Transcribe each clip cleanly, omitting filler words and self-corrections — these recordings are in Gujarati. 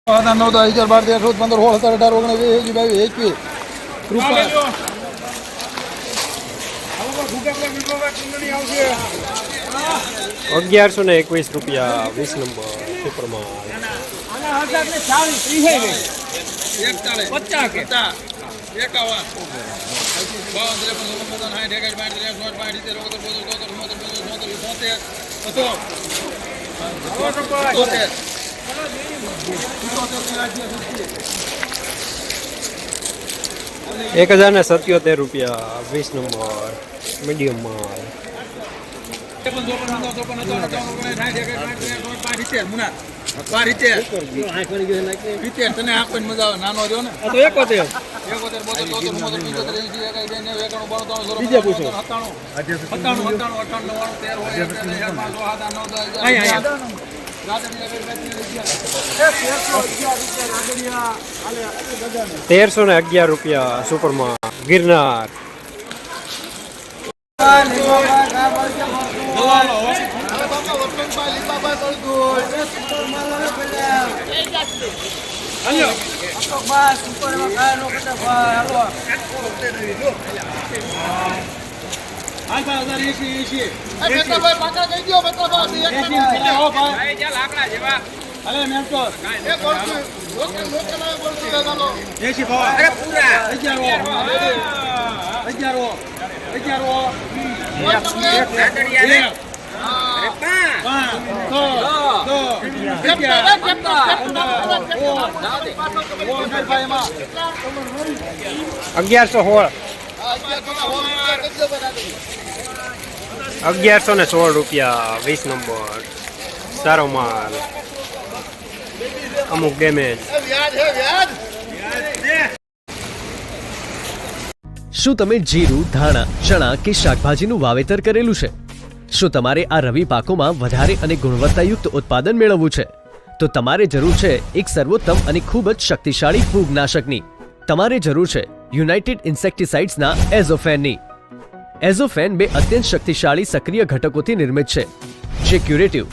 9 10 11 12 13 14 15 16 17 18 19 20 રૂપિયા 20 નંબર સુપરમાં 1077 રૂપિયા 20 નંબર મીડિયમ માલ 1311 રૂપિયા સુપરમાં ગિરનાર 1116 રૂપિયા 20 નંબર સારો માલ અમુક ડેમેજ શું તમે જીરું ધાણા ચણા કે શાકભાજીનું વાવેતર કરેલું છે? શું તમારે આ રવિ પાકોમાં વધારે અને ગુણવત્તાયુક્ત ઉત્પાદન મેળવવું છે? તો તમારે જરૂર છે એક સર્વોત્તમ અને ખૂબ જ શક્તિશાળી ફૂગનાશકની. તમારે જરૂર છે યુનાઇટેડ ઇન્સેક્ટિસાઇડ્સના એઝોફેનની. એઝોફેન બે અત્યંત શક્તિશાળી સક્રિય ઘટકોથી નિર્મિત છે જે ક્યુરેટિવ,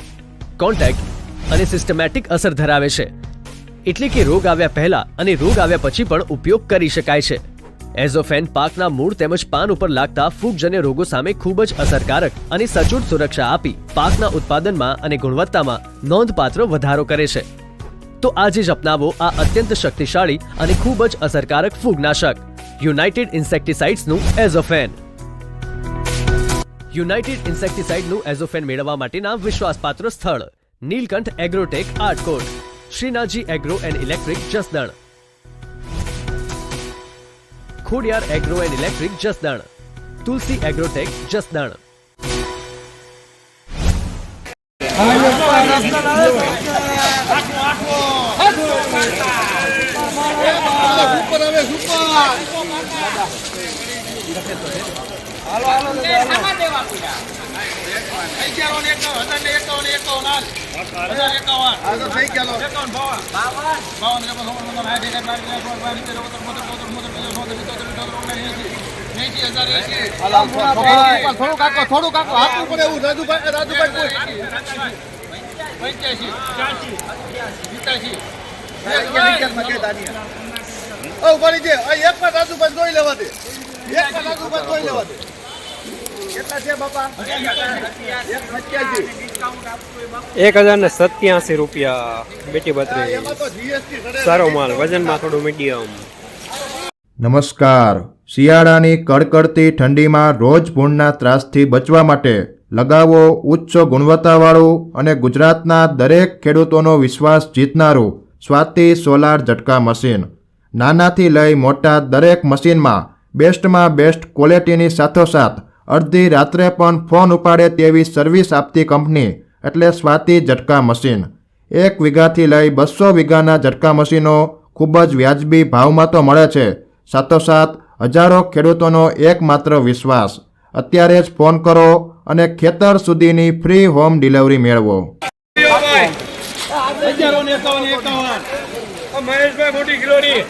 કોન્ટેક્ટ અને સિસ્ટમેટિક અસર ધરાવે છે. એટલે કે રોગ આવ્યા પહેલા અને રોગ આવ્યા પછી પણ ઉપયોગ કરી શકાય છે. એઝોફેન પાકના મૂળ તેમજ પાન ઉપર લાગતા ફૂગજન્ય રોગો સામે ખૂબ જ અસરકારક અને સચોટ સુરક્ષા આપી પાકના ઉત્પાદનમાં અને ગુણવત્તામાં નોંધપાત્ર વધારો કરે છે. તો આજે જ અપનાવો આ અત્યંત શક્તિશાળી અને ખૂબ જ અસરકારક ફૂગનાશક યુનાઇટેડ ઇન્સેક્ટિસાઇડ્સનું એઝોફેન. યુનાઇટેડ ઇન્સેક્ટિસાઇડનું એઝોફેન મેળવવા માટેના વિશ્વાસપાત્ર સ્થળ નીલકંઠ એગ્રોટેક આર્ટકોટ, શ્રીનાજી agro and electric Jasdan, Khodiyar agro and electric Jasdan, Tulsi agrotech Jasdan. રૂપિયા 32 સારો માલ વજનમાં થોડું મીડિયમ. નમસ્કાર. શિયાળાની કડકડતી ઠંડીમાં રોજ ભૂંડના ત્રાસથી બચવા માટે લગાવો ઉચ્ચ ગુણવત્તાવાળું અને ગુજરાતના દરેક ખેડૂતોનો વિશ્વાસ જીતનારું સ્વાતિ સોલાર ઝટકા મશીન. નાનાથી લઈ મોટા દરેક મશીનમાં બેસ્ટમાં બેસ્ટ ક્વોલિટીની સાથોસાથ અડધી રાત્રે પણ ફોન ઉપાડે તેવી સર્વિસ આપતી કંપની એટલે સ્વાતિ ઝટકા મશીન. 1 વીઘાથી લઈ 200 વીઘાના ઝટકા મશીનો ખૂબ જ વ્યાજબી ભાવમાં તો મળે છે, સાથોસાથ હજારો ખેડૂતોનો એકમાત્ર વિશ્વાસ. અત્યારે જ ફોન કરો અને ખેતર સુધીની ફ્રી હોમ ડિલિવરી મેળવો. મહેશભાઈ મોટી કિલોની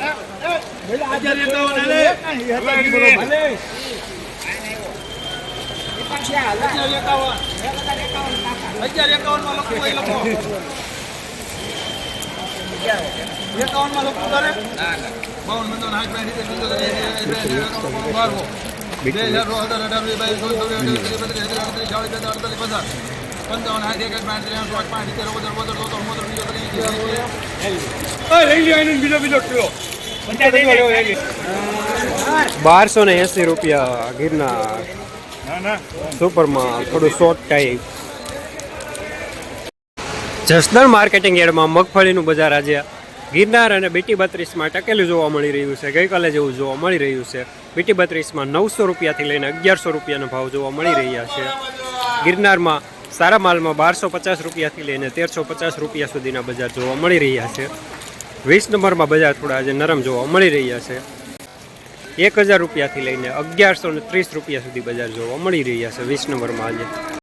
$1151 એકાવનમાં લોકો કરે 52 55 ₹1280 ગિરનાર સુપરમાં થોડું શોર્ટ ટાઈપ. જસદણ માર્કેટિંગ યાર્ડમાં મગફળીનું બજાર આજે ગિરનાર અને બીટી 32માં ટકેલું જોવા મળી રહ્યું છે. ગઈકાલે જેવું જોવા મળી રહ્યું છે. બીટી 32માં ₹900 લઈને ₹1100 ભાવ જોવા મળી રહ્યા છે. ગિરનારમાં સારા માલમાં ₹1250 લઈને ₹1350 સુધીના બજાર જોવા મળી રહ્યા છે. 20 નંબરમાં બજાર થોડા આજે નરમ જોવા મળી રહ્યા છે. ₹1000 લઈને ₹1130 સુધી બજાર જોવા મળી રહ્યા છે 20 નંબરમાં આજે.